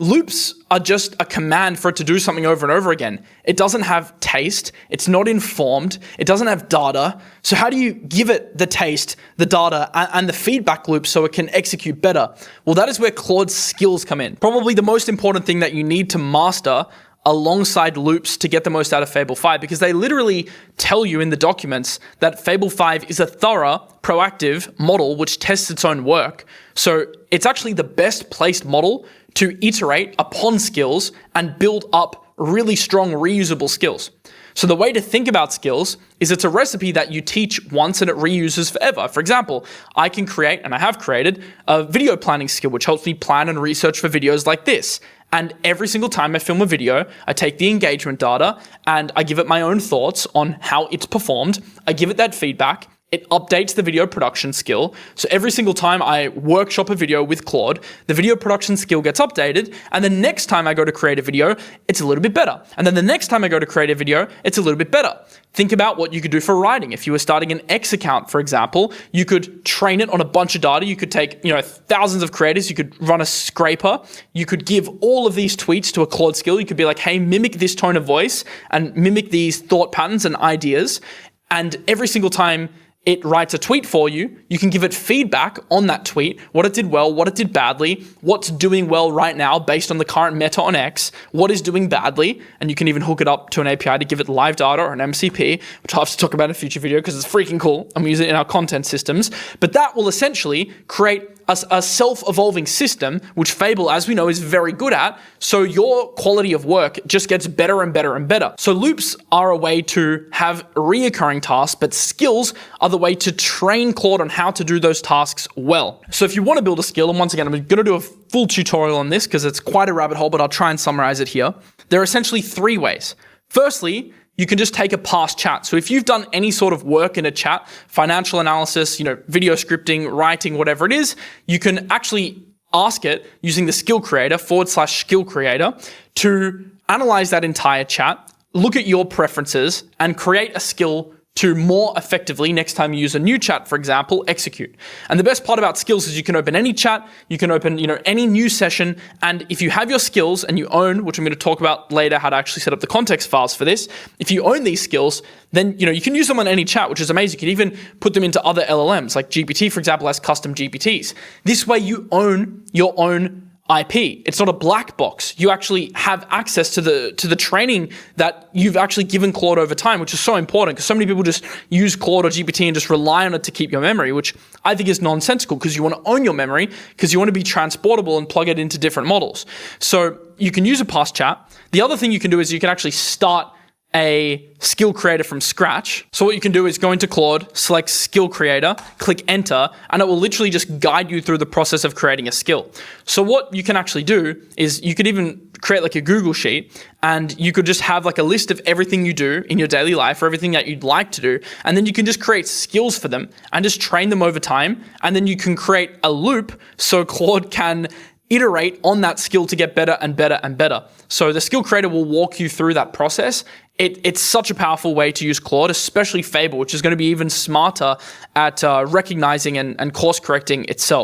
Loops are just a command for it to do something over and over again. It doesn't have taste. It's not informed. It doesn't have data. So how do you give it the taste, the data, and the feedback loop so it can execute better? Well, that is where Claude's skills come in. Probably the most important thing that you need to master alongside loops to get the most out of Fable 5, because they literally tell you in the documents that Fable 5 is a thorough, proactive model which tests its own work. So it's actually the best placed model to iterate upon skills and build up really strong reusable skills. So the way to think about skills is it's a recipe that you teach once and it reuses forever. For example, I can create, and I have created, a video planning skill which helps me plan and research for videos like this. And every single time I film a video, I take the engagement data and I give it my own thoughts on how it's performed. I give it that feedback. It updates the video production skill. So every single time I workshop a video with Claude, the video production skill gets updated. And the next time I go to create a video, it's a little bit better. And then the next time I go to create a video, it's a little bit better. Think about what you could do for writing. If you were starting an X account, for example, you could train it on a bunch of data. You could take, thousands of creators. You could run a scraper. You could give all of these tweets to a Claude skill. You could be like, hey, mimic this tone of voice and mimic these thought patterns and ideas. And every single time it writes a tweet for you, you can give it feedback on that tweet, what it did well, what it did badly, what's doing well right now based on the current meta on X, what is doing badly, and you can even hook it up to an API to give it live data or an MCP, which I'll have to talk about in a future video because it's freaking cool, and we use it in our content systems. But that will essentially create a self-evolving system, which Fable, as we know, is very good at, so your quality of work just gets better and better and better. So loops are a way to have reoccurring tasks, but skills are the way to train Claude on how to do those tasks well. So if you want to build a skill, and once again, I'm going to do a full tutorial on this because it's quite a rabbit hole, but I'll try and summarize it here. There are essentially three ways. Firstly, you can just take a past chat. So if you've done any sort of work in a chat, financial analysis, video scripting, writing, whatever it is, you can actually ask it using the skill creator /skill creator to analyze that entire chat, look at your preferences, and create a skill to more effectively, next time you use a new chat, for example, execute. And the best part about skills is you can open any chat, you can open any new session, and if you have your skills and you own, which I'm going to talk about later, how to actually set up the context files for this, if you own these skills, then you can use them on any chat, which is amazing. You can even put them into other LLMs, like GPT, for example, has custom GPTs. This way you own your own IP. It's not a black box. You actually have access to the training that you've actually given Claude over time, which is so important because so many people just use Claude or GPT and just rely on it to keep your memory, which I think is nonsensical because you want to own your memory because you want to be transportable and plug it into different models. So you can use a past chat. The other thing you can do is you can actually start a skill creator from scratch. So what you can do is go into Claude, select skill creator, click enter, and it will literally just guide you through the process of creating a skill. So what you can actually do is you could even create like a Google sheet and you could just have like a list of everything you do in your daily life or everything that you'd like to do. And then you can just create skills for them and just train them over time. And then you can create a loop so Claude can iterate on that skill to get better and better and better. So the skill creator will walk you through that process. It's such a powerful way to use Claude, especially Fable, which is going to be even smarter at recognizing and course correcting itself.